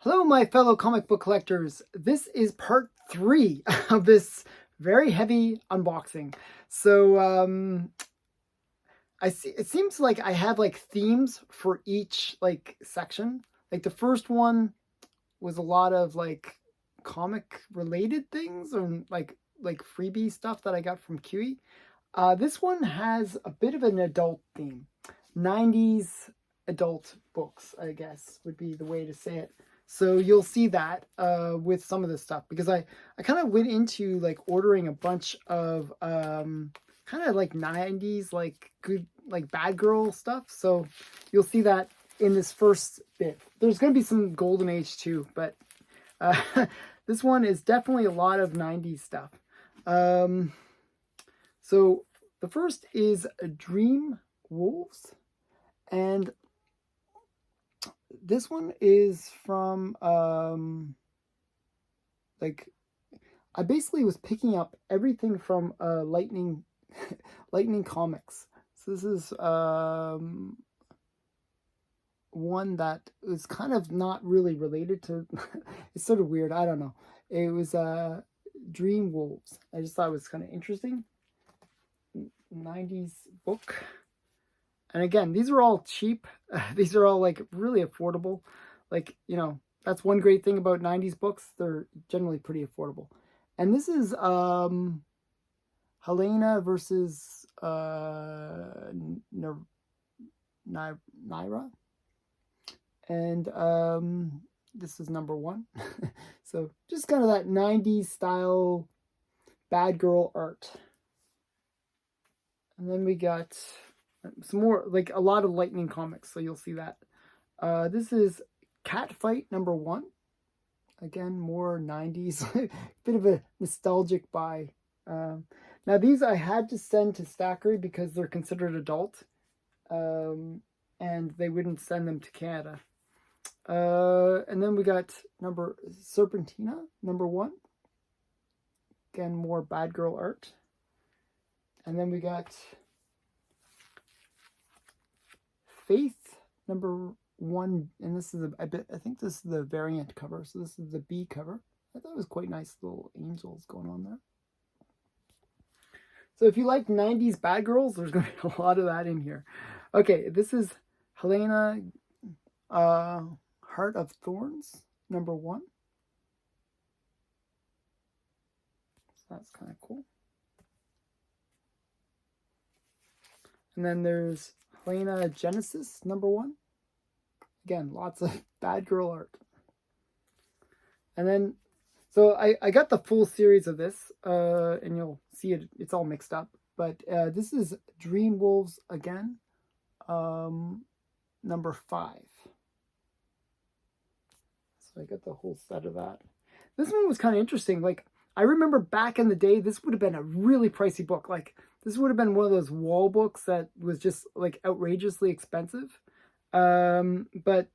Hello, my fellow comic book collectors. This is part 3 of this very heavy unboxing. So, it seems like I have like themes for each like section. Like the first one was a lot of like comic related things or like freebie stuff that I got from QE. This one has a bit of an adult theme. 90s adult books, I guess, would be the way to say it. So you'll see that with some of this stuff, because I kind of went into like ordering a bunch of kind of like 90s, like good, like bad girl stuff. So you'll see that in this first bit. There's going to be some golden age too, but this one is definitely a lot of 90s stuff. So the first is Dream Wolves, and this one is from like I basically was picking up everything from Lightning Comics. So this is one that is kind of not really related to it's sort of weird, I don't know. It was Dream Wolves. I just thought it was kind of interesting. 90s book. And again, these are all cheap. These are all like really affordable. Like, you know, that's one great thing about 90s books. They're generally pretty affordable. And this is Helena versus Naira. And this is number 1. So just kind of that 90s style bad girl art. And then we got some more, like a lot of Lightning comics, so you'll see that. This is Catfight number 1. Again, more 90s, bit of a nostalgic buy. Now these I had to send to Stackery because they're considered adult, and they wouldn't send them to Canada. And then we got Serpentina number 1. Again, more bad girl art. And then we got Faith number 1, and this is I think this is the variant cover. So this is the B cover. I thought it was quite nice, little angels going on there. So if you like 90s bad girls, there's going to be a lot of that in here. Okay, this is Helena, Heart of Thorns number 1. So that's kind of cool. And then there's Helena Genesis number 1. Again, lots of bad girl art. And then, so I got the full series of this, and you'll see it. It's all mixed up. But this is Dream Wolves again, number 5. So I got the whole set of that. This one was kind of interesting. Like, I remember back in the day, this would have been a really pricey book. Like, this would have been one of those wall books that was just like outrageously expensive. But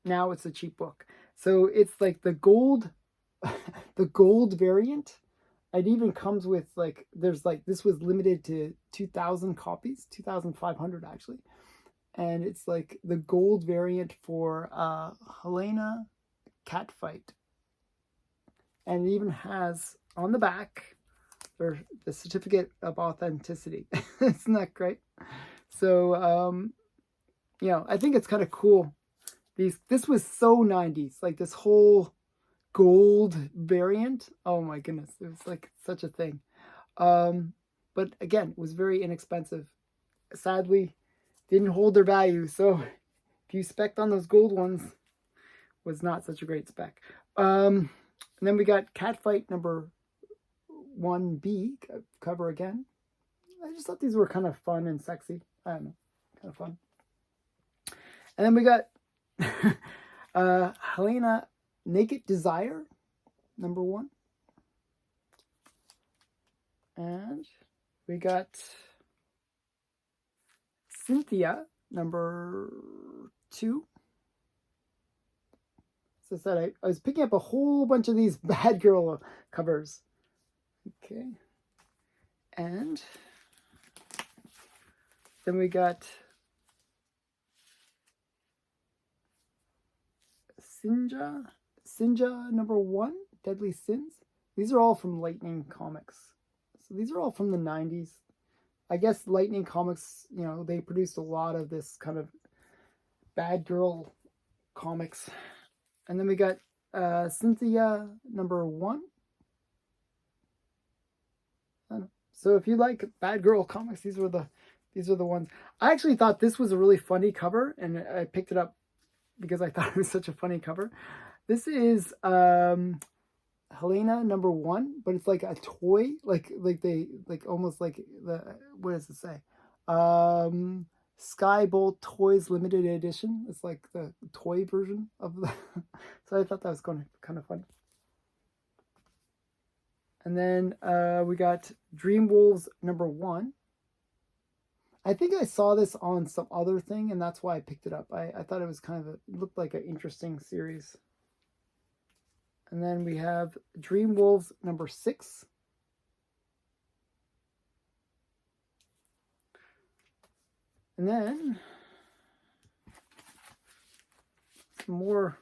now it's a cheap book. So it's like the gold, the gold variant. It even comes with like, there's like, this was limited to 2,000 copies, 2,500 actually. And it's like the gold variant for Helena Catfight. And it even has on the back the certificate of authenticity. Isn't that great? So, you know, I think it's kind of cool. This was so 90s, like this whole gold variant. Oh my goodness, it was like such a thing. But again, it was very inexpensive. Sadly, didn't hold their value. So if you spec'd on those gold ones, was not such a great spec. And then we got Catfight number 1B cover again. I just thought these were kind of fun and sexy. I don't know, kind of fun. And then we got Helena Naked Desire number 1. And we got Cynthia number 2. So I said I was picking up a whole bunch of these bad girl covers. Okay. And then we got Sinja Sinja number 1, Deadly Sins. These are all from Lightning Comics. So these are all from the 90s. I guess Lightning Comics, you know, they produced a lot of this kind of bad girl comics. And then we got Cynthia number 1. So if you like bad girl comics, these are the ones. I actually thought this was a really funny cover, and I picked it up because I thought it was such a funny cover. This is Helena number 1, but it's like a toy, like almost like the, what does it say? Skybolt Toys Limited Edition. It's like the toy version of the. So I thought that was kind of funny. And then we got Dream Wolves number 1. I think I saw this on some other thing, and that's why I picked it up. I thought it was kind of it looked like an interesting series. And then we have Dream Wolves number 6. And then some more.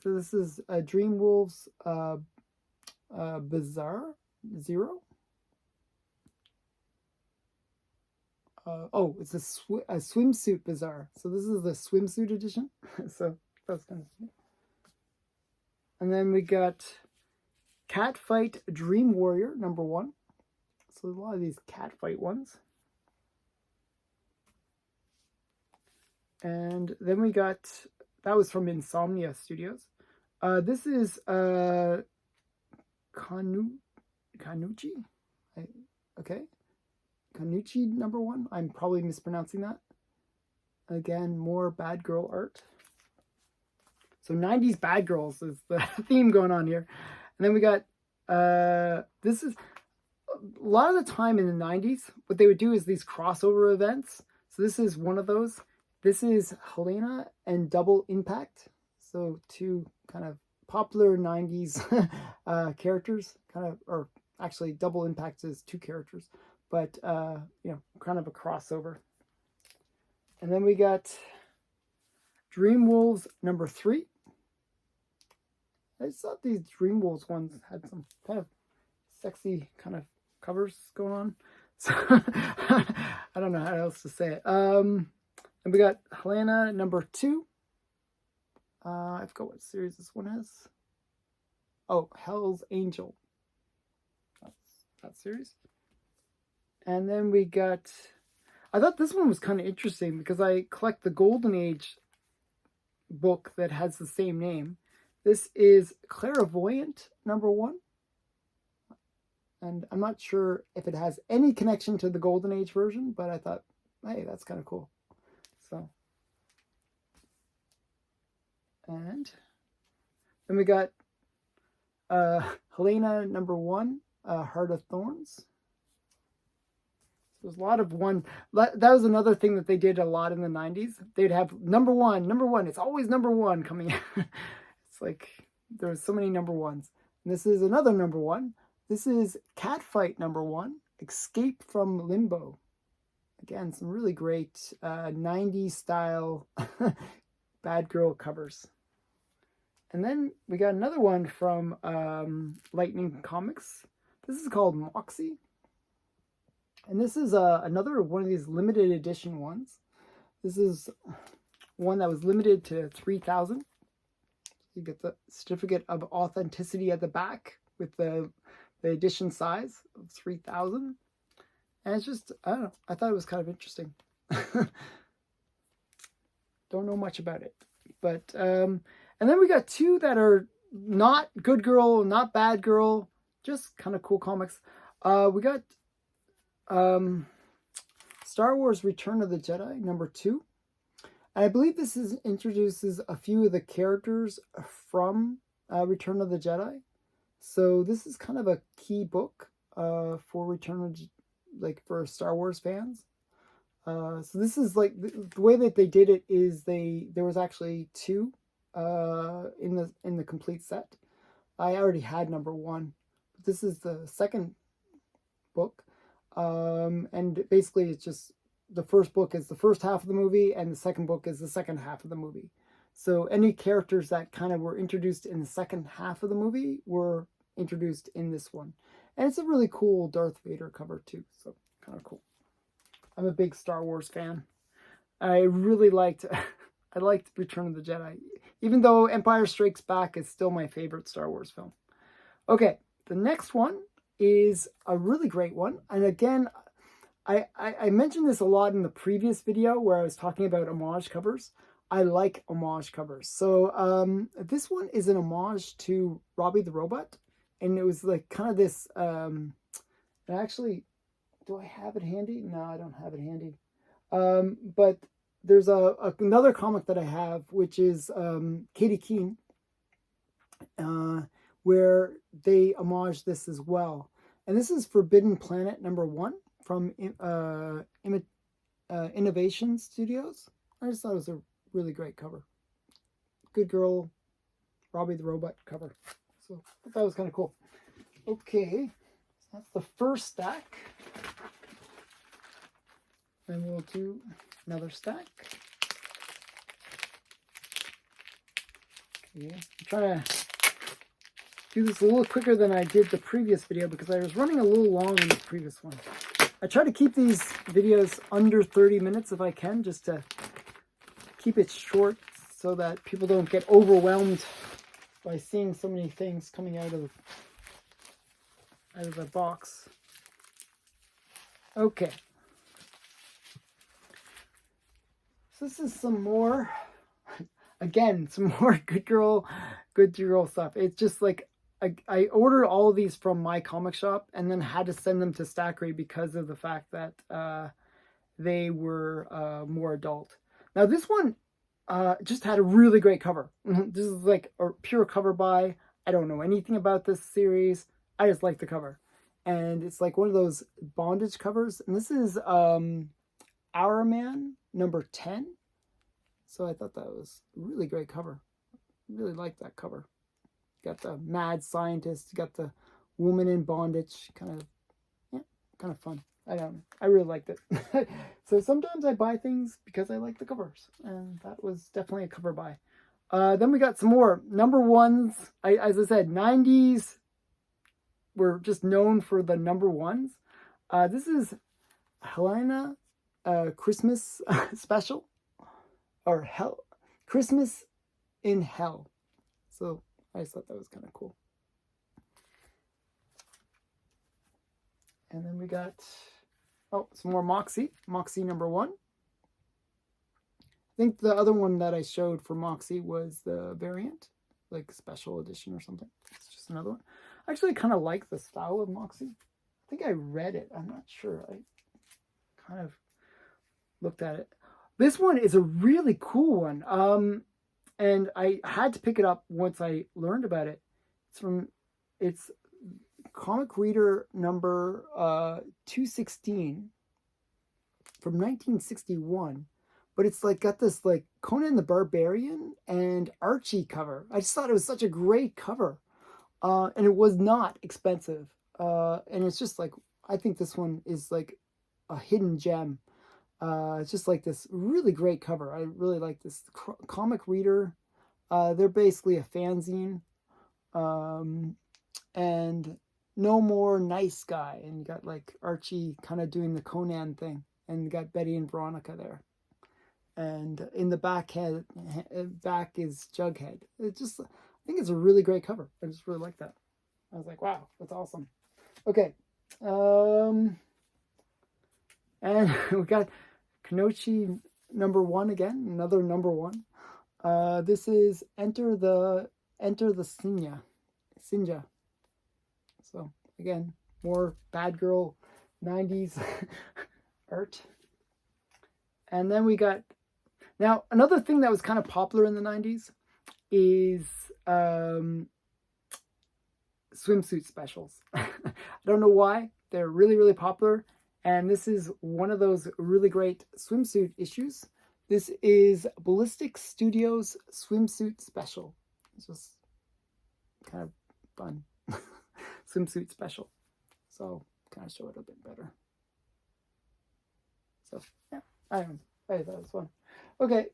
So this is Dream Wolves Bizarre Zero. It's a swimsuit Bizarre. So this is the swimsuit edition. So that's kind of funny. And then we got Catfight Dream Warrior number 1. So a lot of these Catfight ones. And then we got, that was from Insomnia Studios. This is Kanuchi. Okay. Kanuchi number 1. I'm probably mispronouncing that. Again, more bad girl art. So 90s bad girls is the theme going on here. And then we got, this is, a lot of the time in the 90s, what they would do is these crossover events. So this is one of those. This is Helena and Double Impact. So two kind of popular 90s characters, kind of, or actually Double Impact is 2 characters, but, you know, kind of a crossover. And then we got Dream Wolves number 3. I just thought these Dream Wolves ones had some kind of sexy kind of covers going on. So I don't know how else to say it. And we got Helena number 2. I forgot what series this one is. Oh, Hell's Angel. That's that series. And then we got, I thought this one was kind of interesting because I collect the Golden Age book that has the same name. This is Clairvoyant number 1. And I'm not sure if it has any connection to the Golden Age version, but I thought, hey, that's kind of cool. So, and then we got Helena number 1, Heart of Thorns. So there's a lot of one. That was another thing that they did a lot in the 90s. They'd have number one. It's always number 1 coming out. It's like there's so many number 1s. And this is another number 1. This is Catfight number 1, Escape from Limbo. Again, some really great 90s style bad girl covers. And then we got another one from Lightning Comics. This is called Moxie. And this is another one of these limited edition ones. This is one that was limited to 3,000. You get the certificate of authenticity at the back with the edition size of 3,000. And it's just, I don't know, I thought it was kind of interesting. Don't know much about it. But, and then we got 2 that are not good girl, not bad girl, just kind of cool comics. We got Star Wars Return of the Jedi, number 2. And I believe this introduces a few of the characters from Return of the Jedi. So this is kind of a key book for Return of, like, for Star Wars fans. So this is like the way that they did it is there was actually 2 in the complete set. I already had number 1, but this is the second book. And basically it's just the first book is the first half of the movie and the second book is the second half of the movie. So any characters that kind of were introduced in the second half of the movie were introduced in this one. And it's a really cool Darth Vader cover too. So kind of cool. I'm a big Star Wars fan. I really liked I liked Return of the Jedi, even though Empire Strikes Back is still my favorite Star Wars film. Okay, the next one is a really great one. And again, I mentioned this a lot in the previous video where I was talking about homage covers. I like homage covers. So this one is an homage to Robbie the Robot. And it was like kind of this, and actually, do I have it handy? No, I don't have it handy. But there's another comic that I have, which is Katie Keene, where they homage this as well. And this is Forbidden Planet #1 from Innovation Studios. I just thought it was a really great cover. Good Girl, Robbie the Robot cover. So I thought that was kind of cool. Okay, so that's the first stack. Then we'll do another stack. Okay, I'm trying to do this a little quicker than I did the previous video because I was running a little long in the previous one. I try to keep these videos under 30 minutes if I can, just to keep it short so that people don't get overwhelmed by seeing so many things coming out of the box. Okay. So this is some more, again, some more good girl stuff. It's just like, I ordered all of these from my comic shop and then had to send them to Stackery because of the fact that they were more adult. Now this one just had a really great cover. This is like a pure cover buy. I don't know anything about this series. I just like the cover. And it's like one of those bondage covers. And this is Our Man #10. So I thought that was a really great cover. Really liked that cover. Got the mad scientist, got the woman in bondage, kind of fun. I really liked it. So sometimes I buy things because I like the covers, and that was definitely a cover buy. Then we got some more #1s. As I said, 90s were just known for the #1s. This is Helena Christmas Special, or Christmas in Hell. So I just thought that was kind of cool. And then we got, some more Moxie #1. I think the other one that I showed for Moxie was the variant, like special edition or something. It's just another one. I actually kind of like the style of Moxie. I think I read it. I'm not sure. I kind of looked at it. This one is a really cool one. And I had to pick it up once I learned about it. It's comic reader number 216 from 1961. But it's like got this like Conan the Barbarian and Archie cover. I just thought it was such a great cover. And it was not expensive. And it's just like, I think this one is like a hidden gem. It's just like this really great cover. I really like this comic reader. They're basically a fanzine. And No More Nice Guy. And you got like Archie kind of doing the Conan thing. And you got Betty and Veronica there. And in the back is Jughead. I think it's a really great cover. I just really like that. I was like, wow, that's awesome. Okay. And we got Kanochi #1 again, another #1. This is Enter the Sinja. So again, more bad girl 90s art. And then we got, now another thing that was kind of popular in the 90s is swimsuit specials. I don't know why. They're really, really popular. And this is one of those really great swimsuit issues. This is Ballistics Studios Swimsuit Special. It's just kind of fun. Swimsuit Special. So kind of show it a bit better. So yeah, I thought it was fun. Okay,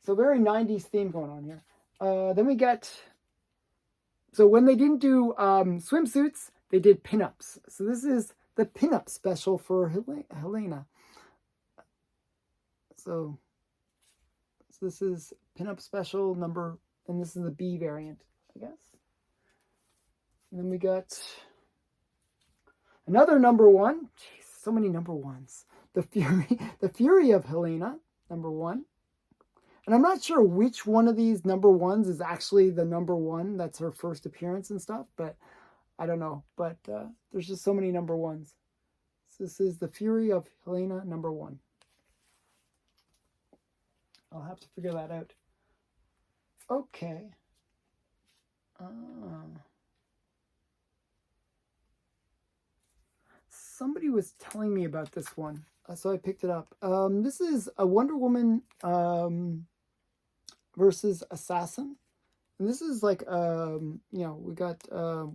So very 90s theme going on here. Then we get, so when they didn't do swimsuits, they did pinups. So this is the Pinup Special for Helena. So this is Pinup Special number, and this is the B variant, I guess. And then we got another number one. Jeez, so many number ones. The Fury of Helena, number one. And I'm not sure which one of these number ones is actually the number one. That's her first appearance and stuff, but I don't know. But there's just so many number ones. So this is the Fury of Helena, number one. I'll have to figure that out. Okay. Somebody was telling me about this one, so I picked it up. This is a Wonder Woman versus Assassin. And this is like, you know, we got,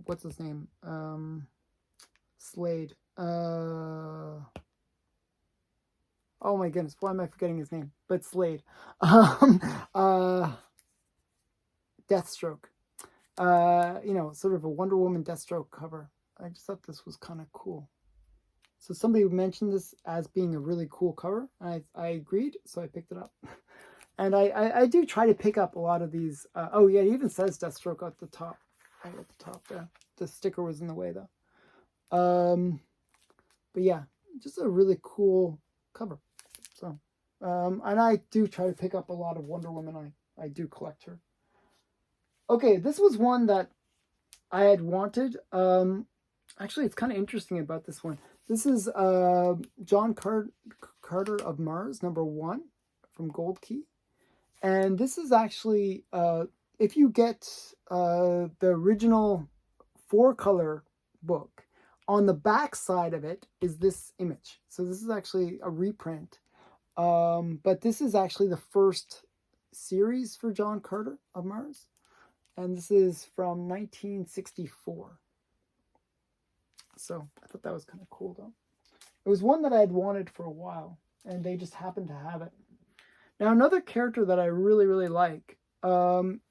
what's his name? Slade. Oh my goodness, why am I forgetting his name? But Slade. Deathstroke. You know, sort of a Wonder Woman Deathstroke cover. I just thought this was kind of cool. So somebody mentioned this as being a really cool cover. I agreed, so I picked it up. And I do try to pick up a lot of these. Oh yeah, it even says Deathstroke at the top. Right at the top there. The sticker was in the way though. But yeah, just a really cool cover. So, and I do try to pick up a lot of Wonder Woman. I do collect her. Okay, this was one that I had wanted. Actually, it's kind of interesting about this one. This is John Carter of Mars, number one, from Gold Key. And this is actually, if you get the original 4-color book, on the back side of it is this image. So this is actually a reprint. But this is actually the first series for John Carter of Mars. And this is from 1964. So I thought that was kind of cool though. It was one that I had wanted for a while, and they just happened to have it. Now another character that I really, really like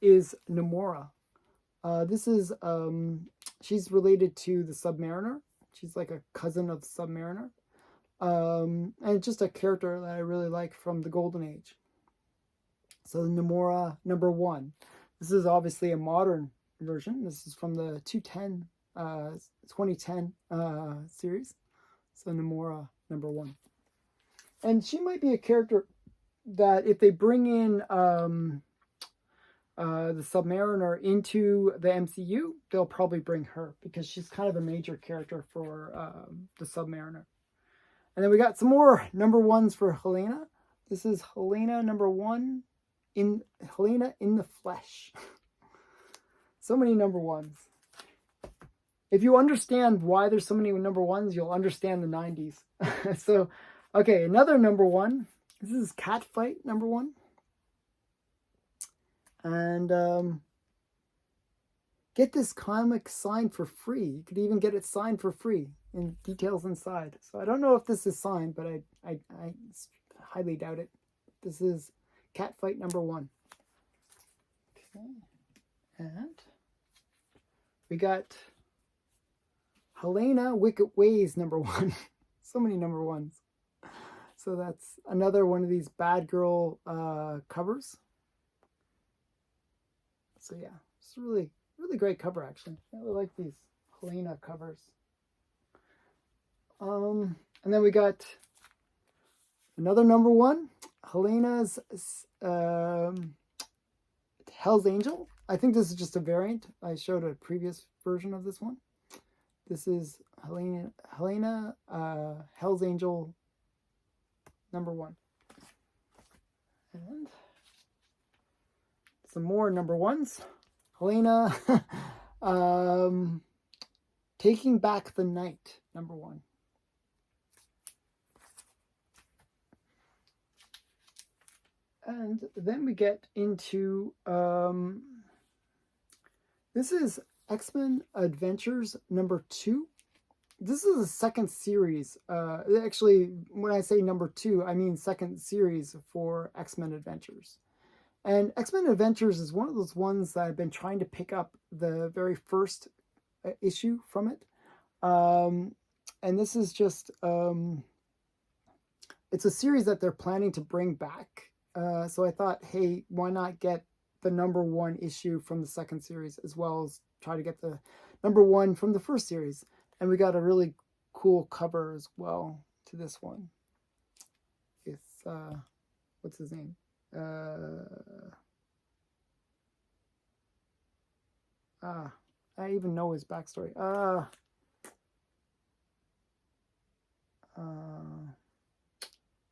is Namora. This is, she's related to the Submariner. She's like a cousin of the Submariner. And it's just a character that I really like from the Golden Age. So Namora number one. This is obviously a modern version. This is from the 2010 series. So Namora number one. And she might be a character that if they bring in the Submariner into the MCU, they'll probably bring her because she's kind of a major character for the Submariner. And then we got some more number ones for Helena. This is Helena number one, in Helena in the flesh. So many number ones. If you understand why there's so many number ones, you'll understand the 90s. So, okay, another number one. This is Catfight number one. And get this comic signed for free. You could even get it signed for free in details inside. So I don't know if this is signed, but I highly doubt it. This is Catfight number one. Okay. And we got Helena Wicked Ways number one. So many number ones. So that's another one of these bad girl covers. So yeah, it's a really, really great cover actually. I really like these Helena covers. And then we got another number one, Helena's Hell's Angel. I think this is just a variant. I showed a previous version of this one. This is Helena Hell's Angel number one. And some more number ones. Helena Taking Back the Night number one. And then we get into this is X-Men Adventures number 2. This is a second series. Actually, when I say number 2, I mean second series for X-Men Adventures. And X-Men Adventures is one of those ones that I've been trying to pick up the very first issue from it. And this is just, it's a series that they're planning to bring back. So I thought, hey, why not get the #1 issue from the second series, as well as try to get the #1 from the first series. And we got a really cool cover as well to this one. It's, what's his name? I even know his backstory.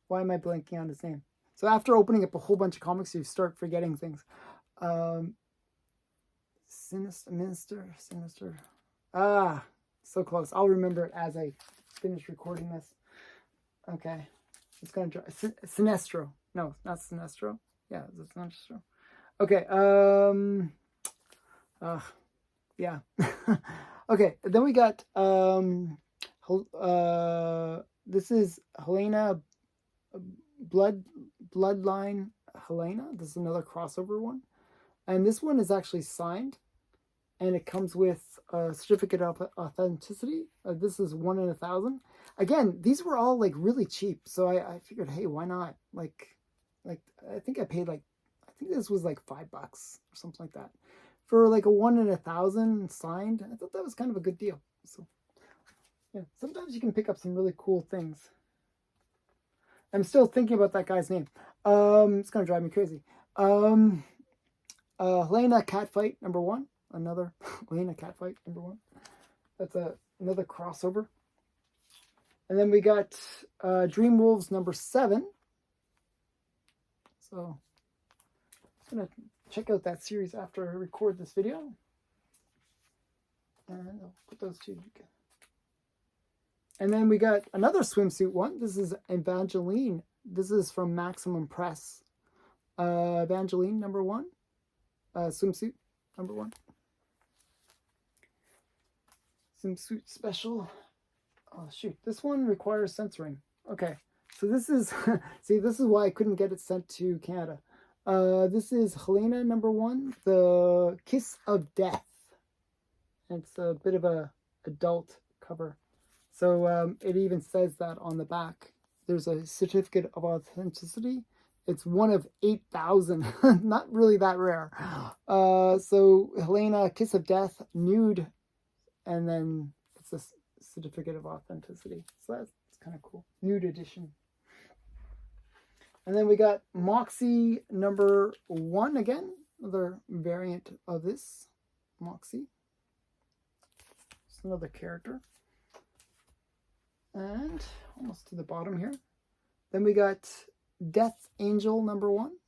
Why am I blanking on his name? So after opening up a whole bunch of comics, you start forgetting things. Sinister. So close. I'll remember it as I finish recording this. Okay. It's going to try. Sinestro. No, not Sinestro. Yeah, it's Sinestro. Okay. Yeah. Okay. Then we got, this is Helena, Bloodline Helena. This is another crossover one. And this one is actually signed. And it comes with a certificate of authenticity. This is 1 in 1,000. Again, these were all like really cheap. So I figured, hey, why not? Like I think I paid I think this was like $5 or something like that. For like a 1 in 1,000 signed. I thought that was kind of a good deal. So yeah, sometimes you can pick up some really cool things. I'm still thinking about that guy's name. It's gonna drive me crazy. Helena Catfight #1. Another Helena Catfight #1. That's another crossover. And then we got Dream Wolves #7. So I'm gonna check out that series after I record this video. And I'll put those two together. And then we got another swimsuit one. This is Evangeline. This is from Maximum Press. Evangeline #1. Swimsuit #1. Swimsuit special. Oh shoot, this one requires censoring. Okay, so this is see, this is why I couldn't get it sent to Canada. This is Helena #1, The Kiss of Death. It's a bit of a adult cover. So it even says that on the back. There's a certificate of authenticity. It's 1 of 8,000. Not really that rare. So Helena, Kiss of Death, nude, and then it's a certificate of authenticity. So that's kind of cool. Nude edition. And then we got Moxie #1 again. Another variant of this. Moxie. Just another character. And almost to the bottom here. Then we got Death Angel #1.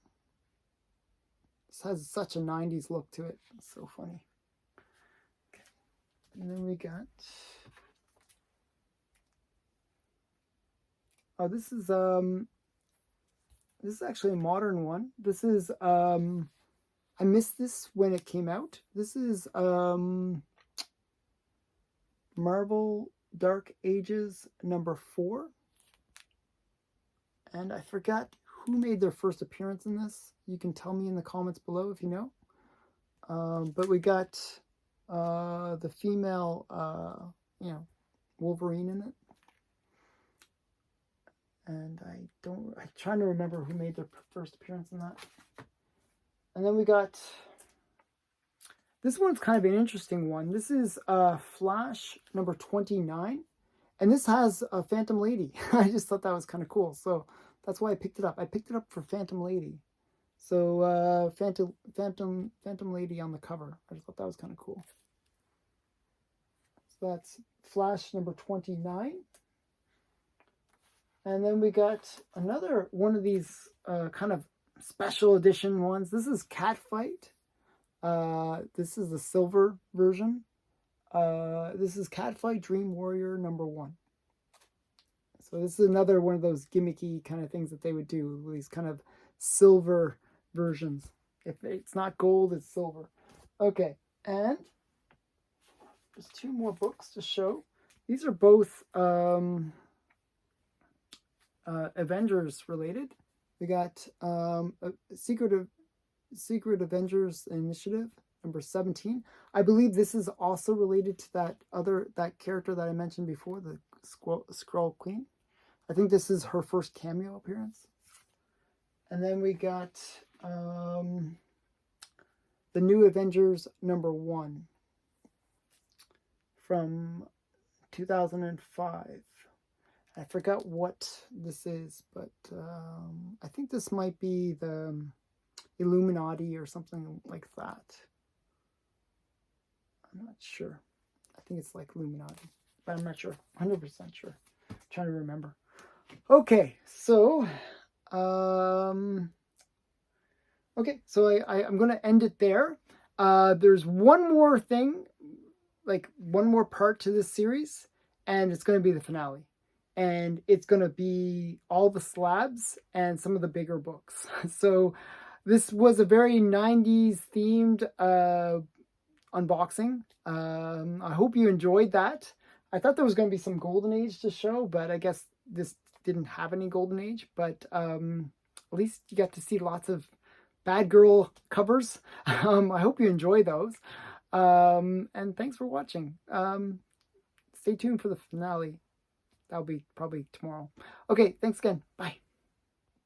This has such a 90s look to it. It's so funny. Okay. And then we got... Oh, this is actually a modern one. This is I missed this when it came out. This is Marvel Dark Ages #4. And I forgot who made their first appearance in this. You can tell me in the comments below if you know. But we got the female, Wolverine in it. And I'm trying to remember who made their first appearance in that. And then we got, this one's kind of an interesting one. This is Flash #29. And this has a Phantom Lady. I just thought that was kind of cool. So that's why I picked it up. I picked it up for Phantom Lady. So Phantom Lady on the cover. I just thought that was kind of cool. So that's Flash #29. And then we got another one of these kind of special edition ones. This is Catfight. This is the silver version. This is Catfight Dream Warrior #1. So this is another one of those gimmicky kind of things that they would do. These kind of silver versions. If it's not gold, it's silver. Okay, and there's 2 more books to show. These are both Avengers related. We got Secret Secret Avengers Initiative, number 17. I believe this is also related to that character that I mentioned before, the Skrull Queen. I think this is her first cameo appearance. And then we got the New Avengers number 1 from 2005. I forgot what this is, but I think this might be the Illuminati or something like that. I'm not sure. I think it's like Illuminati, but I'm not sure. 100% sure. I'm trying to remember. Okay, so I'm going to end it there. There's one more thing, like one more part to this series, and it's going to be the finale. And it's going to be all the slabs and some of the bigger books. So this was a very 90s themed unboxing. I hope you enjoyed that. I thought there was going to be some Golden Age to show, but I guess this didn't have any Golden Age. But at least you got to see lots of bad girl covers. I hope you enjoy those. And thanks for watching. Stay tuned for the finale. That'll be probably tomorrow. Okay, thanks again. Bye.